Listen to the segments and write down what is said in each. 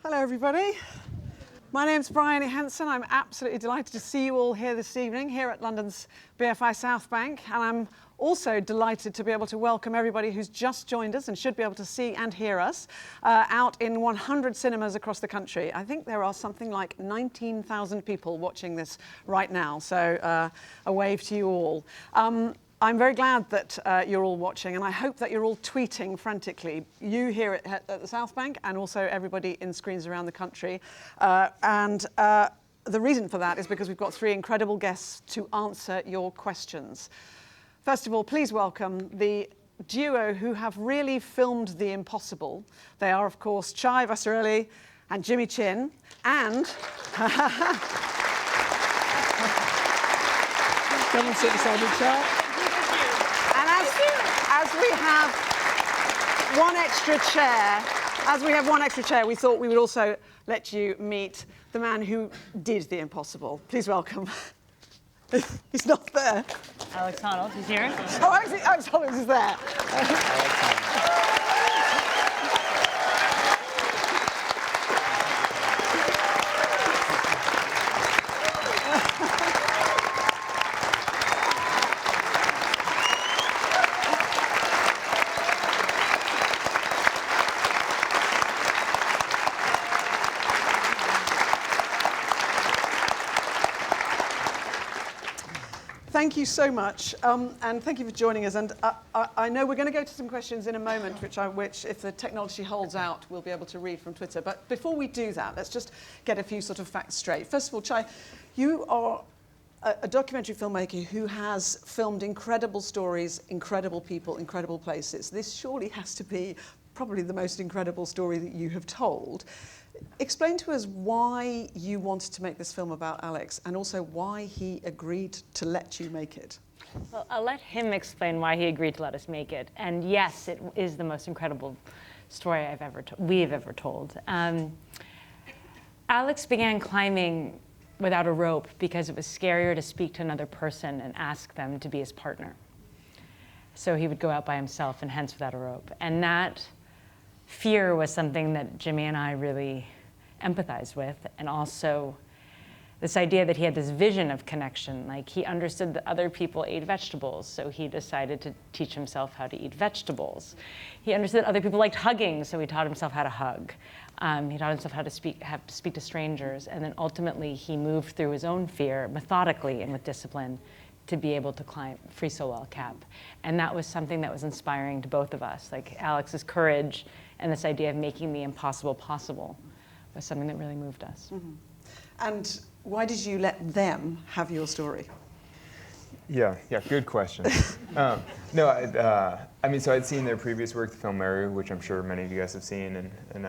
Hello, everybody. My name's Bryony Hanson. I'm absolutely delighted to see you all here this evening, here at London's BFI South Bank. And I'm also delighted to be able to welcome everybody who's just joined us and should be able to see and hear us out in 100 cinemas across the country. I think there are something like 19,000 people watching this right now. So a wave to you all. I'm very glad that you're all watching, and I hope that you're all tweeting frantically. You here at the South Bank, and also everybody in screens around the country. The reason for that is because we've got three incredible guests to answer your questions. First of all, please welcome the duo who have really filmed the impossible. They are, of course, Chai Vasarhelyi and Jimmy Chin, and come and sit beside me, Chai. As we have one extra chair, we thought we would also let you meet the man who did the impossible. Please welcome. He's not there. Alex Honnold, he's here. Oh, Alex Honnold is there. Thank you so much, and thank you for joining us. And I know we're going to go to some questions in a moment, which, if the technology holds out, we'll be able to read from Twitter. But before we do that, let's just get a few sort of facts straight. First of all, Chai, you are a documentary filmmaker who has filmed incredible stories, incredible people, incredible places. This surely has to be probably the most incredible story that you have told. Explain to us why you wanted to make this film about Alex, and also why he agreed to let you make it. Well, I'll let him explain why he agreed to let us make it. And yes, it is the most incredible story we've ever told. Alex began climbing without a rope because it was scarier to speak to another person and ask them to be his partner. So he would go out by himself, and hence without a rope. And that fear was something that Jimmy and I really empathized with, and also this idea that he had this vision of connection. Like, he understood that other people ate vegetables, so he decided to teach himself how to eat vegetables. He understood that other people liked hugging, so he taught himself how to hug. He taught himself how to speak to strangers, and then ultimately he moved through his own fear methodically and with discipline to be able to climb free solo El Cap. And that was something that was inspiring to both of us. Like, Alex's courage and this idea of making the impossible possible was something that really moved us. Mm-hmm. And why did you let them have your story? Yeah, good question. I mean, so I'd seen their previous work, the film Mary, which I'm sure many of you guys have seen, and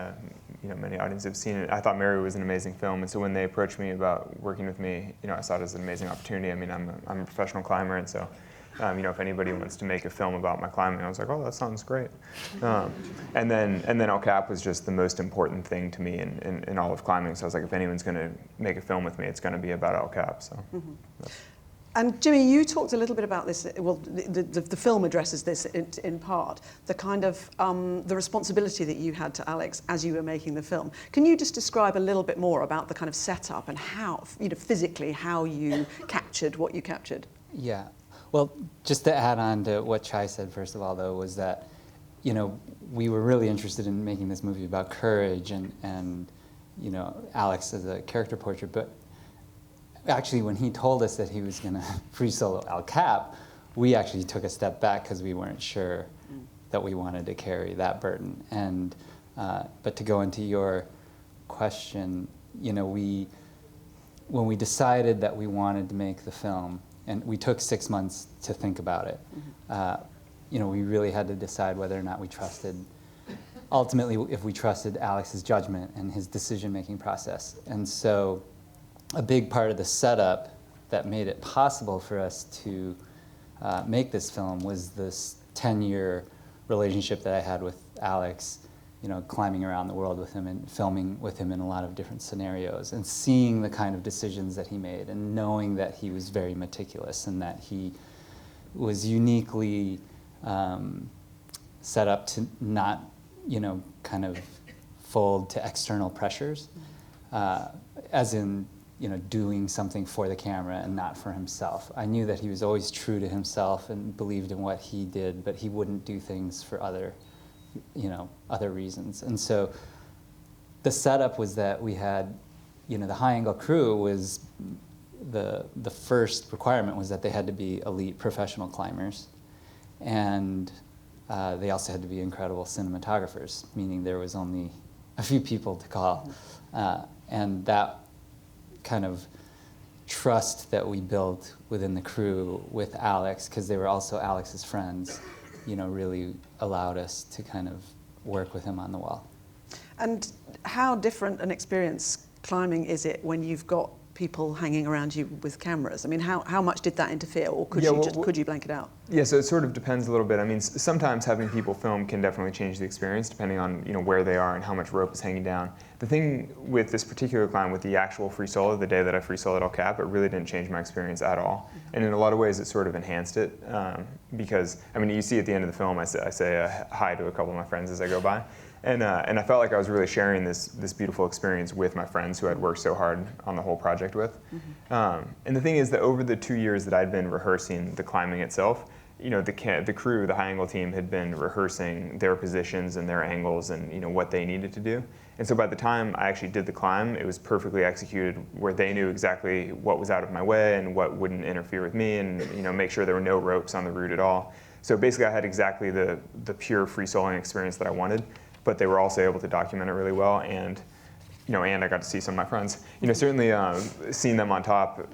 many audiences have seen it. I thought Mary was an amazing film, and so when they approached me about working with me, I saw it as an amazing opportunity. I mean, I'm a professional climber, and so if anybody wants to make a film about my climbing, I was like, oh, that sounds great. And then El Cap was just the most important thing to me in all of climbing. So I was like, if anyone's going to make a film with me, it's going to be about El Cap. So. Mm-hmm. And Jimmy, you talked a little bit about this. Well, the film addresses this in part. The kind of the responsibility that you had to Alex as you were making the film. Can you just describe a little bit more about the kind of setup and how, physically, how you captured what you captured? Yeah. Well, just to add on to what Chai said, first of all, though, was that, we were really interested in making this movie about courage and Alex as a character portrait. But actually, when he told us that he was going to free solo El Cap, we actually took a step back because we weren't sure that we wanted to carry that burden. And but to go into your question, when we decided that we wanted to make the film, and we took 6 months to think about it. Mm-hmm. We really had to decide whether or not we trusted, ultimately, if we trusted Alex's judgment and his decision-making process. And so a big part of the setup that made it possible for us to make this film was this 10-year relationship that I had with Alex, climbing around the world with him and filming with him in a lot of different scenarios, and seeing the kind of decisions that he made, and knowing that he was very meticulous and that he was uniquely set up to not, kind of fold to external pressures, as in, doing something for the camera and not for himself. I knew that he was always true to himself and believed in what he did, but he wouldn't do things for other reasons. And so the setup was that we had, the high-angle crew was, the first requirement was that they had to be elite professional climbers, and they also had to be incredible cinematographers, meaning there was only a few people to call. And that kind of trust that we built within the crew with Alex, because they were also Alex's friends, really allowed us to kind of work with him on the wall. And how different an experience climbing is it when you've got people hanging around you with cameras? I mean, how much did that interfere, or could you blank it out? Yeah, so it sort of depends a little bit. I mean, sometimes having people film can definitely change the experience depending on where they are and how much rope is hanging down. The thing with this particular climb, with the actual free solo, the day that I free soloed El Cap, it really didn't change my experience at all. And in a lot of ways, it sort of enhanced it because, I mean, you see at the end of the film, I say hi to a couple of my friends as I go by. And I felt like I was really sharing this beautiful experience with my friends who I'd worked so hard on the whole project with. And the thing is that over the 2 years that I'd been rehearsing the climbing itself, the crew, the high-angle team, had been rehearsing their positions and their angles and what they needed to do. And so by the time I actually did the climb, it was perfectly executed, where they knew exactly what was out of my way and what wouldn't interfere with me, and make sure there were no ropes on the route at all. So basically, I had exactly the pure free soloing experience that I wanted. But they were also able to document it really well, and and I got to see some of my friends. Certainly seeing them on top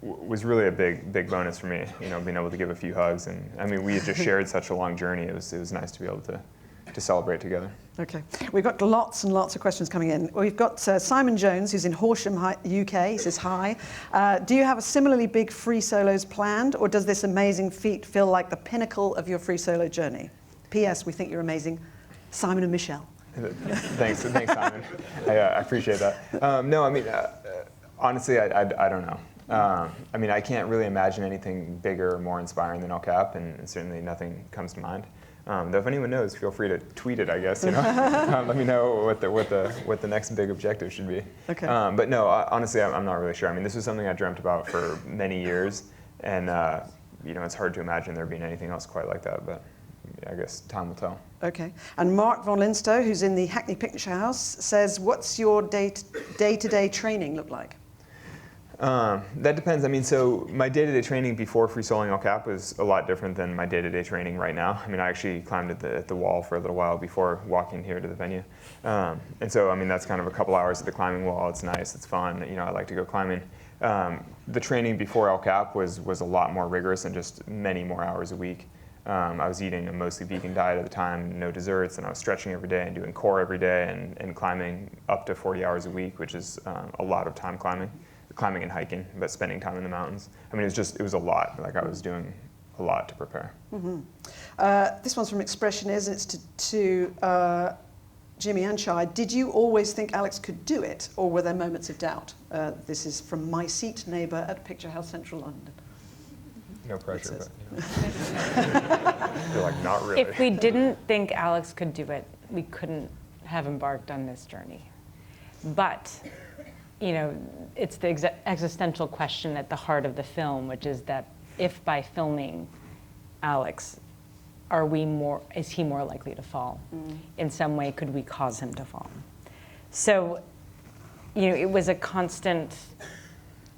was really a big bonus for me. Being able to give a few hugs, and I mean, we had just shared such a long journey. It was nice to be able to celebrate together. Okay, we've got lots and lots of questions coming in. We've got Simon Jones, who's in Horsham, UK. He says hi. Do you have a similarly big free solos planned, or does this amazing feat feel like the pinnacle of your free solo journey? P.S. We think you're amazing. Simon and Michelle. Thanks, Simon. I appreciate that. No, I mean, honestly, I don't know. I mean, I can't really imagine anything bigger or more inspiring than El Cap, and certainly nothing comes to mind. Though if anyone knows, feel free to tweet it, I guess. Let me know what the next big objective should be. Okay. But no, honestly, I'm not really sure. I mean, this was something I dreamt about for many years, and it's hard to imagine there being anything else quite like that. But I guess time will tell. Okay. And Mark von Linstow, who's in the Hackney Picture House, says, what's your day-to-day training look like? That depends. I mean, so my day-to-day training before free soloing El Cap was a lot different than my day-to-day training right now. I mean, I actually climbed at the wall for a little while before walking here to the venue. And so, I mean, that's kind of a couple hours at the climbing wall. It's nice. It's fun. I like to go climbing. The training before El Cap was a lot more rigorous and just many more hours a week. I was eating a mostly vegan diet at the time, no desserts, and I was stretching every day and doing core every day and climbing up to 40 hours a week, which is a lot of time climbing and hiking, but spending time in the mountains. I mean, it was a lot. Like, I was doing a lot to prepare. Mm-hmm. This one's from Expressionism. It's to Jimmy and Chai. Did you always think Alex could do it, or were there moments of doubt? This is from my seat neighbour at Picture House Central London. No pressure, but you're like, not really. If we didn't think Alex could do it, we couldn't have embarked on this journey. But, it's the existential question at the heart of the film, which is that if by filming Alex, is he more likely to fall? In some way, could we cause him to fall? So, it was a constant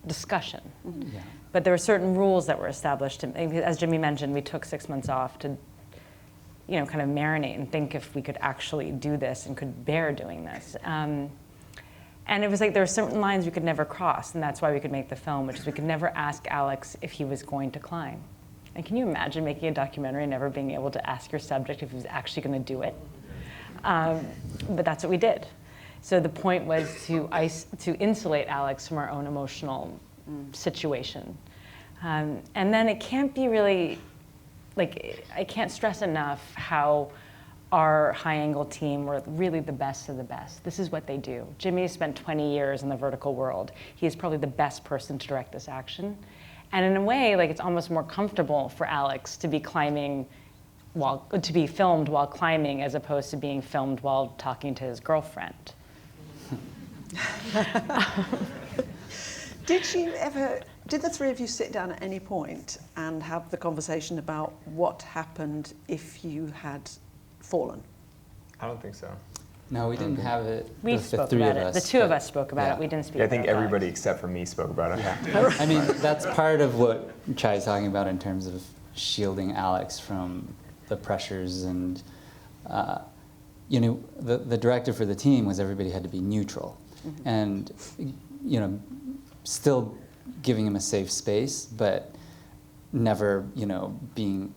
discussion. Yeah. But there were certain rules that were established. As Jimmy mentioned, we took 6 months off to, kind of marinate and think if we could actually do this and could bear doing this. And it was like there were certain lines we could never cross, and that's why we could make the film, which is we could never ask Alex if he was going to climb. And can you imagine making a documentary and never being able to ask your subject if he was actually going to do it? But that's what we did. So the point was to insulate Alex from our own emotional situation. And then it can't be really, I can't stress enough how our high-angle team were really the best of the best. This is what they do. Jimmy spent 20 years in the vertical world. He is probably the best person to direct this action. And in a way, it's almost more comfortable for Alex to be climbing to be filmed while climbing as opposed to being filmed while talking to his girlfriend. Did the three of you sit down at any point and have the conversation about what happened if you had fallen? I don't think so. No, we didn't have it. We the spoke three about of it. us, The two of but- us spoke about it. We didn't speak I about think it. everybody except for me spoke about it. Yeah. I mean, that's part of what Chai's talking about in terms of shielding Alex from the pressures and, the directive for the team was everybody had to be neutral. Mm-hmm. And, still giving him a safe space, but never, being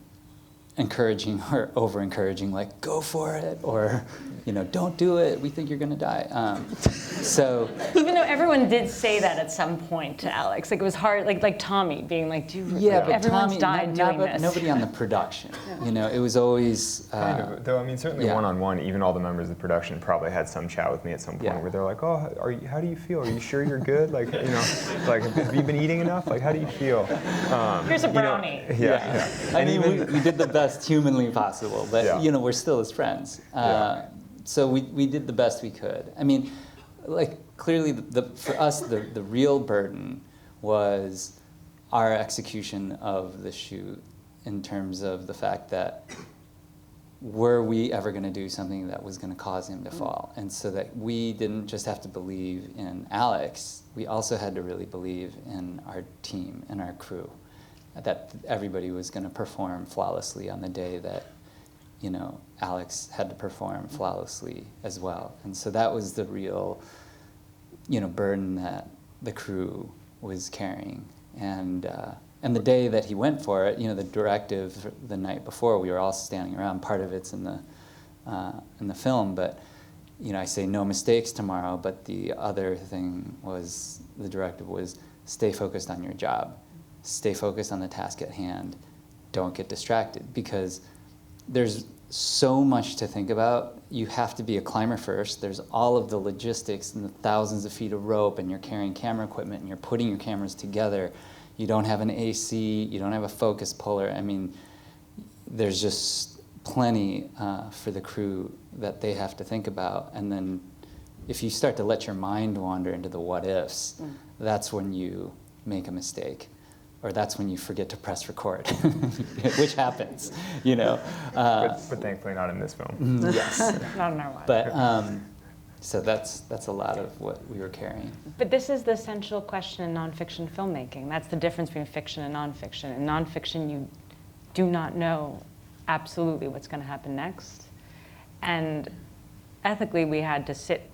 encouraging or over-encouraging, like, go for it, or, don't do it, we think you're gonna die. Even though everyone did say that at some point to Alex, like it was hard, like Tommy being like, dude, Yeah, but everyone's Tommy, died doing this. nobody on the production, it was always... Kind of, though, I mean, certainly yeah. one-on-one, even all the members of the production probably had some chat with me at some point where they're like, oh, how do you feel? Are you sure you're good? Like, like, have you been eating enough? Like, how do you feel? Here's a brownie. Yeah. I mean, we did the best humanly possible, but, we're still his friends. So we did the best we could. I mean, like, clearly, for us, the real burden was our execution of the shoot in terms of the fact that were we ever going to do something that was going to cause him to fall? And so that we didn't just have to believe in Alex, we also had to really believe in our team and our crew, that everybody was going to perform flawlessly on the day that, Alex had to perform flawlessly as well. And so that was the real, burden that the crew was carrying. And the day that he went for it, the directive the night before, we were all standing around. Part of it's in the film, but I say no mistakes tomorrow. But the other thing was the directive was stay focused on your job, stay focused on the task at hand, don't get distracted, because there's so much to think about. You have to be a climber first. There's all of the logistics and the thousands of feet of rope, and you're carrying camera equipment, and you're putting your cameras together. You don't have an AC, you don't have a focus puller. I mean, there's just plenty for the crew that they have to think about. And then if you start to let your mind wander into the what ifs, that's when you make a mistake. Or that's when you forget to press record, which happens, But thankfully not in this film. Yes. Not in our watch. But so that's a lot of what we were carrying. But this is the essential question in nonfiction filmmaking. That's the difference between fiction and nonfiction. In nonfiction, you do not know absolutely what's going to happen next. And ethically, we had to sit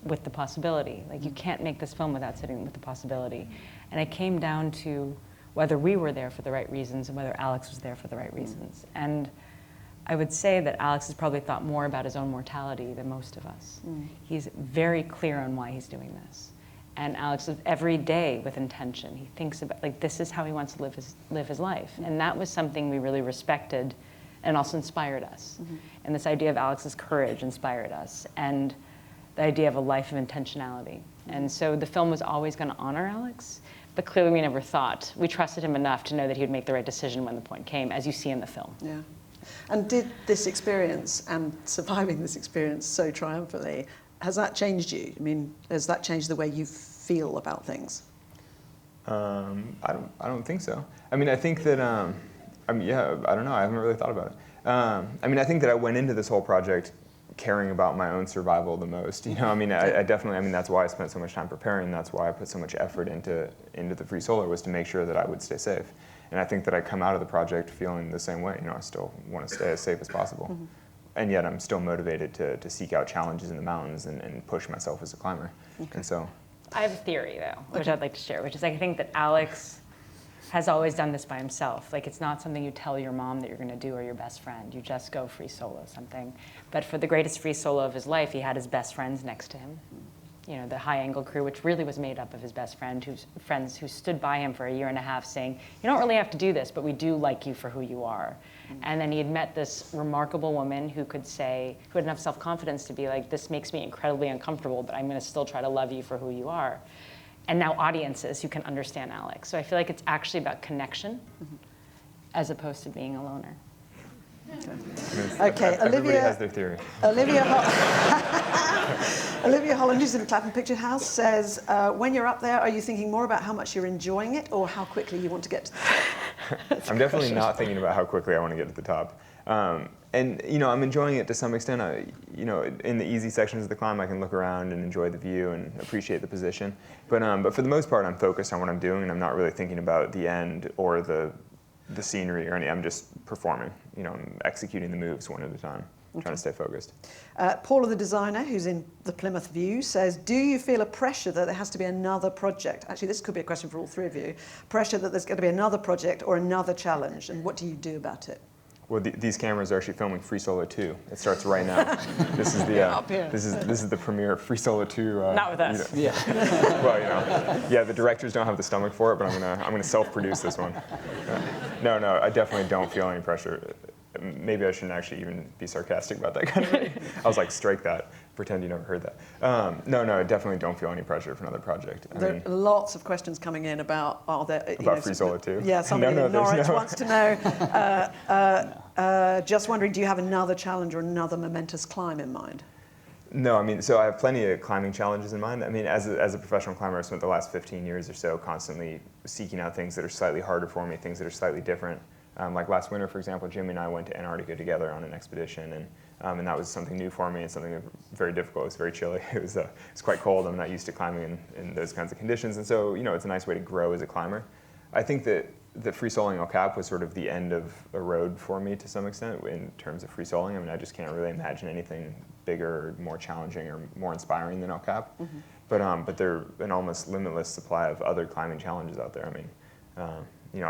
with the possibility. Like, you can't make this film without sitting with the possibility. And it came down to whether we were there for the right reasons and whether Alex was there for the right reasons. And I would say that Alex has probably thought more about his own mortality than most of us. He's very clear on why he's doing this. And Alex lives every day with intention. He thinks about, like, this is how he wants to live his life. And that was something we really respected and also inspired us. And this idea of Alex's courage inspired us. And the idea of a life of intentionality. And so the film was always going to honor Alex, but clearly we never thought. We trusted him enough to know that he would make the right decision when the point came, as you see in the film. Yeah. And did this experience and surviving this experience so triumphantly, has that changed you? I mean, has that changed the way you feel about things? I don't think so. I mean, I think that, I don't know. I haven't really thought about it. I mean, I think that I went into this whole project caring about my own survival the most. I mean, I definitely, that's why I spent so much time preparing. That's why I put so much effort into the free solo, was to make sure that I would stay safe. And I think that I come out of the project feeling the same way. I still want to stay as safe as possible. And yet I'm still motivated to seek out challenges in the mountains and push myself as a climber. And so. I have a theory, though, which I'd like to share, which is I think that Alex has always done this by himself. Like, it's not something you tell your mom that you're going to do or your best friend. You just go free solo something. But for the greatest free solo of his life, he had his best friends next to him. The high angle crew, which really was made up of his best friend, friends who stood by him for a year and a half saying, you don't really have to do this, but we do like you for who you are. And then he had met this remarkable woman who had enough self-confidence to be like, this makes me incredibly uncomfortable, but I'm going to still try to love you for who you are. And now audiences who can understand Alex. So I feel like it's actually about connection as opposed to being a loner. Okay, Everybody has their theory. Olivia Holland, who's in the Clapham Picture House, says, when you're up there, are you thinking more about how much you're enjoying it or how quickly you want to get to the top? I'm definitely not thinking about how quickly I want to get to the top. And I'm enjoying it to some extent. In the easy sections of the climb, I can look around and enjoy the view and appreciate the position. But for the most part, I'm focused on what I'm doing, and I'm not really thinking about the end or the scenery or anything. I'm just performing. I'm executing the moves one at a time. Trying to stay focused. Paula, the designer, who's in the Plymouth View, says, do you feel a pressure that there has to be another project? Actually, this could be a question for all three of you. Pressure that there's going to be another project or another challenge, and what do you do about it? Well, these cameras are actually filming Free Solo 2. It starts right now. This is the this is the premiere of Free Solo 2. Not with us. Yeah. Well, the directors don't have the stomach for it, but I'm gonna self-produce this one. No, I definitely don't feel any pressure. Maybe I shouldn't actually even be sarcastic about that kind of thing. I was like, strike that. Pretend you never heard that. No, I definitely don't feel any pressure for another project. There are lots of questions coming in about Free Solo 2? Yeah, somebody in Norwich wants to know. Just wondering, do you have another challenge or another momentous climb in mind? No, so I have plenty of climbing challenges in mind. As a professional climber, I've spent the last 15 years or so constantly seeking out things that are slightly harder for me, things that are slightly different. Like last winter, for example, Jimmy and I went to Antarctica together on an expedition, and that was something new for me and something very difficult. It was very chilly. It was quite cold. I'm not used to climbing in those kinds of conditions, and so it's a nice way to grow as a climber. I think that free soloing El Cap was sort of the end of a road for me to some extent in terms of free soloing. I just can't really imagine anything bigger, or more challenging, or more inspiring than El Cap. Mm-hmm. But there are an almost limitless supply of other climbing challenges out there. I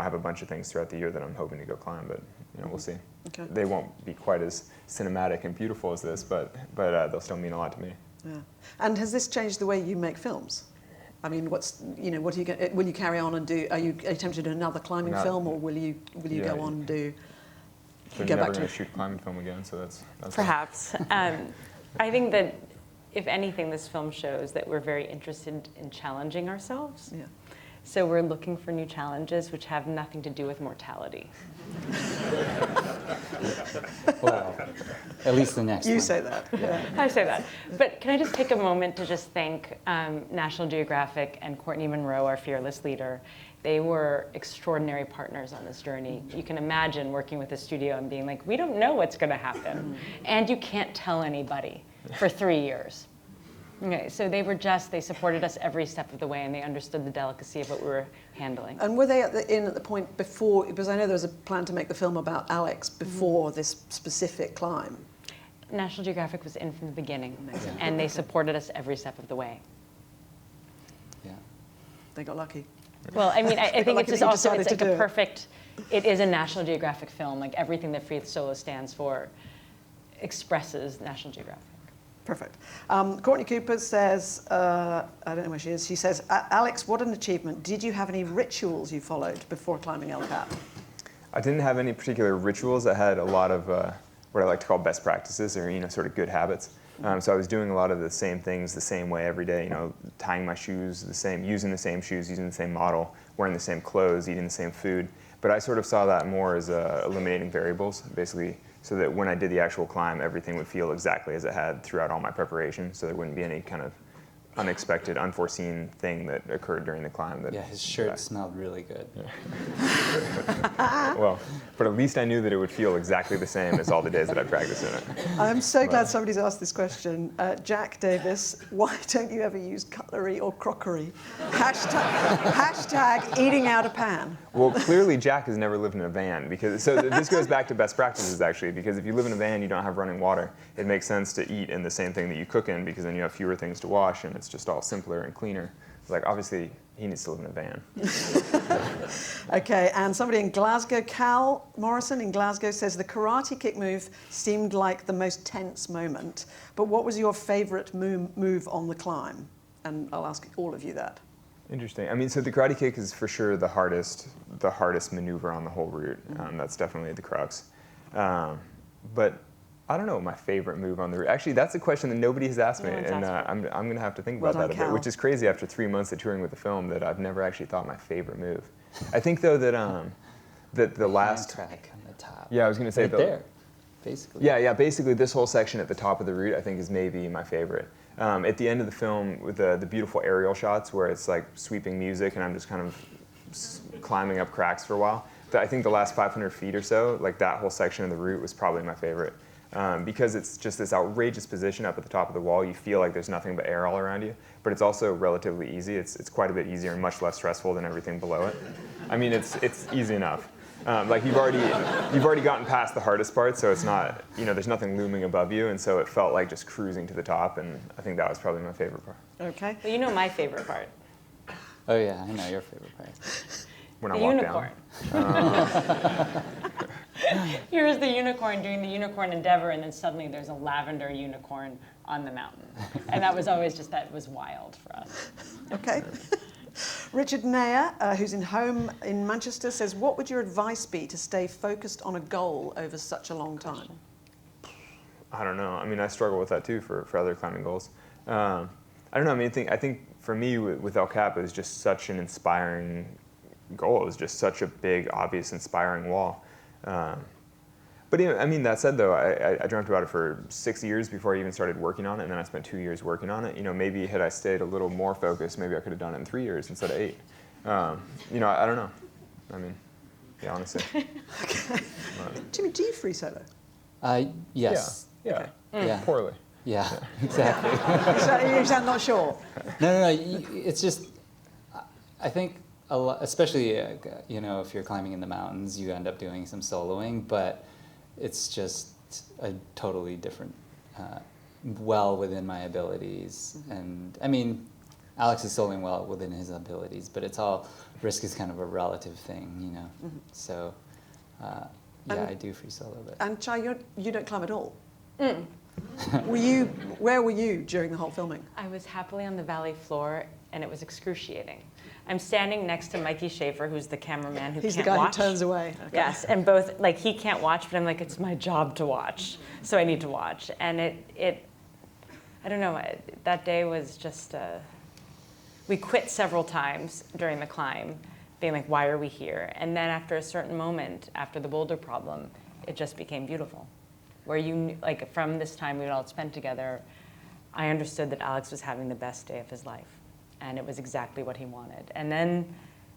have a bunch of things throughout the year that I'm hoping to go climb, but we'll see. Okay. They won't be quite as cinematic and beautiful as this, but they'll still mean a lot to me. Yeah. And has this changed the way you make films? What are you will you carry on and do? Are you tempted to do another climbing film, or will you go on and do? So you're never going to shoot a climbing film again, so that's perhaps. I think that if anything, this film shows that we're very interested in challenging ourselves. Yeah. So we're looking for new challenges which have nothing to do with mortality. Well, at least the next one. You say that. Yeah. I say that. But can I just take a moment to just thank National Geographic and Courtney Monroe, our fearless leader. They were extraordinary partners on this journey. You can imagine working with a studio and being like, we don't know what's going to happen. And you can't tell anybody for 3 years. Okay, so they supported us every step of the way, and they understood the delicacy of what we were handling. And were they at the point before, because I know there was a plan to make the film about Alex before this specific climb? National Geographic was in from the beginning, and they supported us every step of the way. Yeah. They got lucky. Well, I think it's just also, it's like a perfect, it is a National Geographic film. Like everything that Free Solo stands for expresses National Geographic. Perfect. Courtney Cooper says, I don't know where she is, she says, Alex, what an achievement. Did you have any rituals you followed before climbing El Cap? I didn't have any particular rituals. I had a lot of what I like to call best practices, or sort of good habits. So I was doing a lot of the same things the same way every day, tying my shoes the same, using the same shoes, using the same model, wearing the same clothes, eating the same food. But I sort of saw that more as eliminating variables, basically, so that when I did the actual climb, everything would feel exactly as it had throughout all my preparation, so there wouldn't be any kind of unexpected, unforeseen thing that occurred during the climb. His shirt smelled really good. Yeah. Well, but at least I knew that it would feel exactly the same as all the days that I practiced in it. I'm so glad somebody's asked this question. Jack Davis, why don't you ever use cutlery or crockery? Hashtag eating out of pan. Well, clearly Jack has never lived in a van, so this goes back to best practices, actually, because if you live in a van, you don't have running water. It makes sense to eat in the same thing that you cook in, because then you have fewer things to wash, and it's just all simpler and cleaner. Like, obviously, he needs to live in a van. Okay, and somebody in Glasgow, Cal Morrison in Glasgow, says the karate kick move seemed like the most tense moment, but what was your favorite move on the climb? And I'll ask all of you that. Interesting. So the karate kick is for sure the hardest maneuver on the whole route. That's definitely the crux. But I don't know my favorite move on the route. Actually, that's a question that nobody has asked me, and I'm going to have to think about that a bit, which is crazy after 3 months of touring with the film that I've never actually thought my favorite move. I think though that the last track on the top. Yeah, I was going to say right there. basically. Yeah. Basically, this whole section at the top of the route, I think, is maybe my favorite. At the end of the film, with the beautiful aerial shots where it's like sweeping music, and I'm just kind of climbing up cracks for a while. I think the last 500 feet or so, like that whole section of the route, was probably my favorite. Because it's just this outrageous position up at the top of the wall. You feel like there's nothing but air all around you, but it's also relatively easy. It's quite a bit easier and much less stressful than everything below it. I mean, it's easy enough. Like you've already gotten past the hardest part, so it's not, there's nothing looming above you, and so it felt like just cruising to the top, and I think that was probably my favorite part. Okay. Well, you know my favorite part. Oh yeah, I know your favorite part. When The I walk unicorn. Here's the unicorn doing the unicorn endeavor, and then suddenly there's a lavender unicorn on the mountain. And that was always that was wild for us. Okay. Richard Nair, who's in home in Manchester, says, what would your advice be to stay focused on a goal over such a long time? I don't know. I mean, I struggle with that too for other climbing goals. I don't know. I mean, I think for me with El Cap, it was just such an inspiring goal. It was just such a big, obvious, inspiring wall. But I mean, that said, though, I dreamt about it for 6 years before I even started working on it, and then I spent 2 years working on it. Maybe had I stayed a little more focused, maybe I could have done it in 3 years instead of 8. I don't know. I mean, yeah, honestly. Okay. Jimmy, do you free solo? Yes. Yeah. Yeah. Poorly. Yeah, exactly. You sound not sure. No. It's just, I think, especially, if you're climbing in the mountains, you end up doing some soloing, but it's just a totally different, well within my abilities. Mm-hmm. And I mean, Alex is soloing well within his abilities, but risk is kind of a relative thing, Mm-hmm. So, I do free solo. But. And Chai, you don't climb at all? Mm. Where were you during the whole filming? I was happily on the valley floor, and it was excruciating. I'm standing next to Mikey Schaefer, who's the cameraman who He's can't the guy watch. who turns away. Okay. Yes, and both, he can't watch, but I'm like, it's my job to watch, so I need to watch. And I don't know, that day was just, we quit several times during the climb, being like, why are we here? And then after a certain moment, after the boulder problem, it just became beautiful. Where from this time we'd all spent together, I understood that Alex was having the best day of his life. And it was exactly what he wanted. And then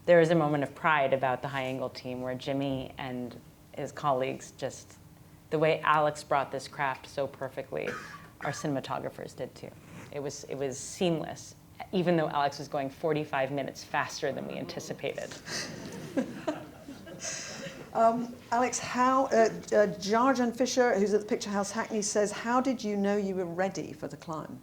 there was a moment of pride about the high angle team where Jimmy and his colleagues the way Alex brought this craft so perfectly, our cinematographers did too. It was seamless, even though Alex was going 45 minutes faster than we anticipated. Alex, Jarjan Fisher, who's at the Picture House Hackney, says, how did you know you were ready for the climb?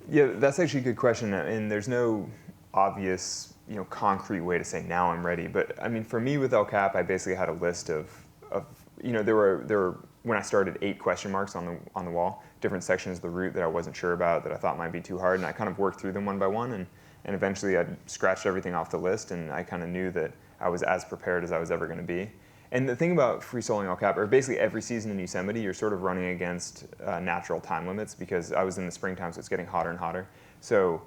Yeah, that's actually a good question, and there's no obvious, concrete way to say now I'm ready. But I mean, for me with El Cap, I basically had a list of there were when I started 8 question marks on the wall, different sections of the route that I wasn't sure about, that I thought might be too hard, and I kind of worked through them one by one, and eventually I scratched everything off the list, and I kind of knew that I was as prepared as I was ever going to be. And the thing about free soloing El Cap, or basically every season in Yosemite, you're sort of running against natural time limits, because I was in the springtime, so it's getting hotter and hotter. So,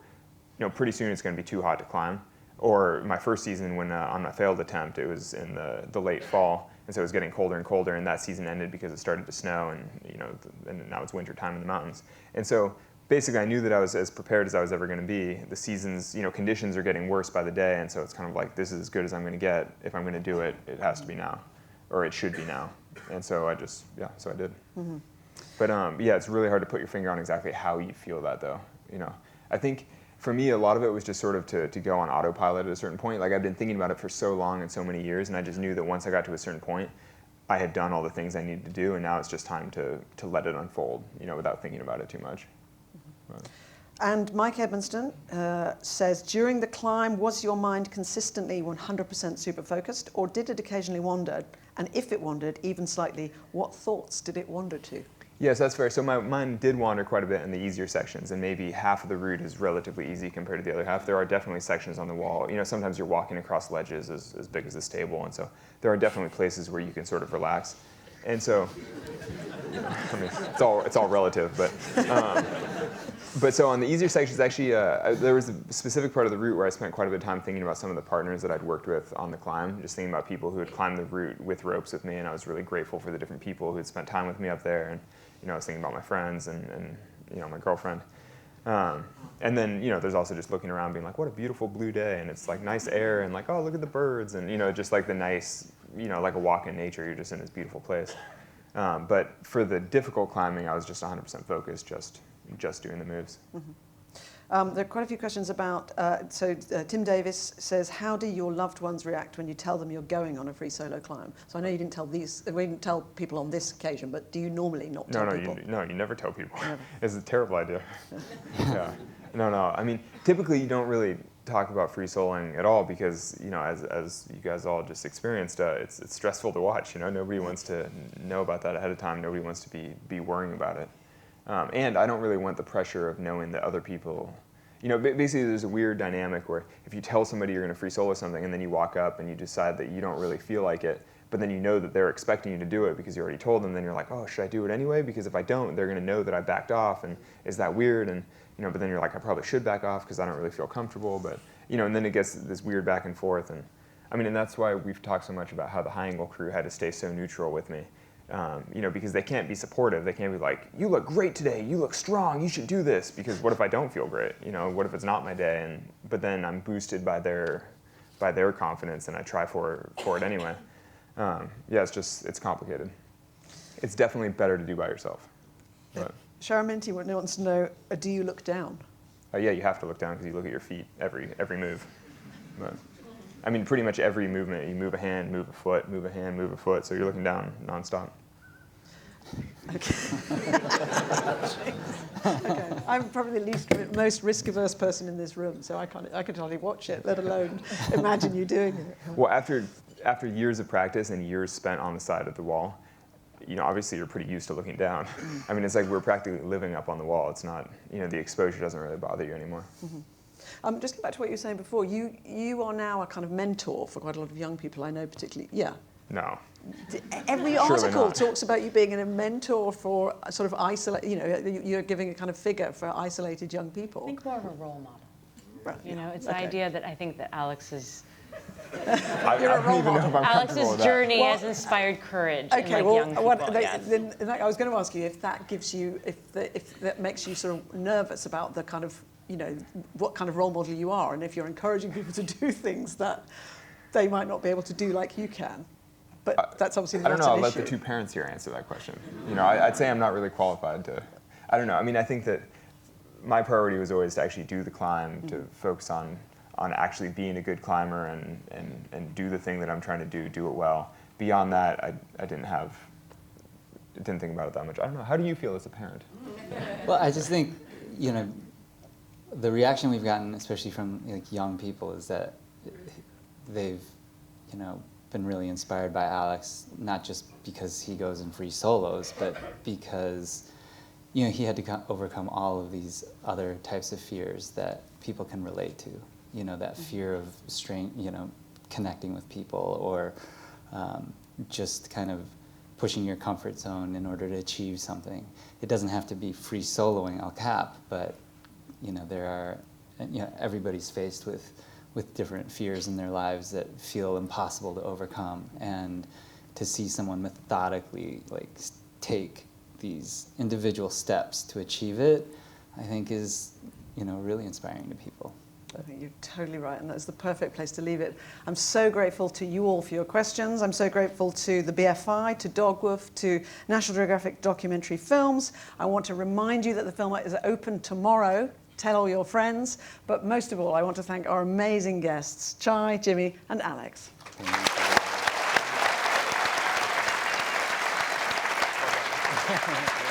pretty soon it's going to be too hot to climb. Or my first season, when on my failed attempt, it was in the late fall, and so it was getting colder and colder. And that season ended because it started to snow, and and now it's winter time in the mountains. And so basically, I knew that I was as prepared as I was ever going to be. The season's conditions are getting worse by the day, and so it's kind of like, this is as good as I'm going to get. If I'm going to do it, it has to be now. Or it should be now. And so I did. Mm-hmm. But it's really hard to put your finger on exactly how you feel that, though. I think for me, a lot of it was just sort of to go on autopilot at a certain point. Like, I've been thinking about it for so long and so many years, and I just knew that once I got to a certain point, I had done all the things I needed to do, and now it's just time to let it unfold, without thinking about it too much. Mm-hmm. And Mike Edmonston says, during the climb, was your mind consistently 100% super focused, or did it occasionally wander? And if it wandered, even slightly, what thoughts did it wander to? Yes, that's fair. So my mind did wander quite a bit in the easier sections, and maybe half of the route is relatively easy compared to the other half. There are definitely sections on the wall. Sometimes you're walking across ledges as big as this table, and so there are definitely places where you can sort of relax. And so, I mean, it's all relative, but But so on the easier sections, actually, there was a specific part of the route where I spent quite a bit of time thinking about some of the partners that I'd worked with on the climb, just thinking about people who had climbed the route with ropes with me, and I was really grateful for the different people who had spent time with me up there, and I was thinking about my friends and my girlfriend. And then, there's also just looking around being like, what a beautiful blue day, and it's like nice air, and like, oh, look at the birds, and just like the nice, like a walk in nature, you're just in this beautiful place. But for the difficult climbing, I was just 100% focused, just doing the moves. Mm-hmm. There are quite a few questions about, Tim Davis says, how do your loved ones react when you tell them you're going on a free solo climb? So I know you didn't tell we didn't tell people on this occasion, but do you normally not tell people? You never tell people. Never. It's a terrible idea. Yeah. No. I mean, typically you don't really talk about free soloing at all because, as you guys all just experienced, it's stressful to watch. Nobody wants to know about that ahead of time. Nobody wants to be worrying about it. And I don't really want the pressure of knowing that other people, basically there's a weird dynamic where if you tell somebody you're going to free solo something and then you walk up and you decide that you don't really feel like it, but then you know that they're expecting you to do it because you already told them, then you're like, oh, should I do it anyway? Because if I don't, they're going to know that I backed off, and is that weird? And but then you're like, I probably should back off because I don't really feel comfortable, but and then it gets this weird back and forth, and and that's why we've talked so much about how the high angle crew had to stay so neutral with me. Because they can't be supportive. They can't be like, you look great today, you look strong, you should do this, because what if I don't feel great? What if it's not my day? But then I'm boosted by their confidence, and I try for it anyway. It's complicated. It's definitely better to do by yourself. Sharon Minty wants to know, do you look down? Yeah, you have to look down because you look at your feet every move. But, pretty much every movement, you move a hand, move a foot, move a hand, move a foot, so you're looking down nonstop. Okay. Okay. I'm probably the most risk-averse person in this room, so I can hardly watch it, let alone imagine you doing it. Well, after years of practice and years spent on the side of the wall, obviously you're pretty used to looking down. It's like we're practically living up on the wall. It's not, the exposure doesn't really bother you anymore. Mm-hmm. Just get back to what you were saying before. You are now a kind of mentor for quite a lot of young people, I know particularly. Yeah. No. Every article talks about you being a mentor for sort of you're giving a kind of figure for isolated young people. I think more of a role model. Right. It's the idea that I think that Alex's I don't even know if I'm comfortable with that. journey has inspired courage in young people. I was going to ask you if that gives you, if that makes you sort of nervous about the kind of, what kind of role model you are, and if you're encouraging people to do things that they might not be able to do like you can. But that's obviously not an issue. I don't know. I'll let the two parents here answer that question. I'd say I'm not really qualified to. I don't know. I think that my priority was always to actually do the climb, to focus on actually being a good climber and do the thing that I'm trying to do it well. Beyond that, I didn't think about it that much. I don't know. How do you feel as a parent? Well, I just think, the reaction we've gotten, especially from young people, is that they've, been really inspired by Alex, not just because he goes in free solos, but because, he had to overcome all of these other types of fears that people can relate to. That fear of connecting with people, or just kind of pushing your comfort zone in order to achieve something. It doesn't have to be free soloing El Cap, but there are, everybody's faced with different fears in their lives that feel impossible to overcome, and to see someone methodically take these individual steps to achieve it, I think is really inspiring to people. I think you're totally right, and that's the perfect place to leave it. I'm so grateful to you all for your questions. I'm so grateful to the BFI, to Dogwoof, to National Geographic Documentary Films. I want to remind you that the film is open tomorrow. Tell all your friends. But most of all, I want to thank our amazing guests, Chai, Jimmy, and Alex. Thank you.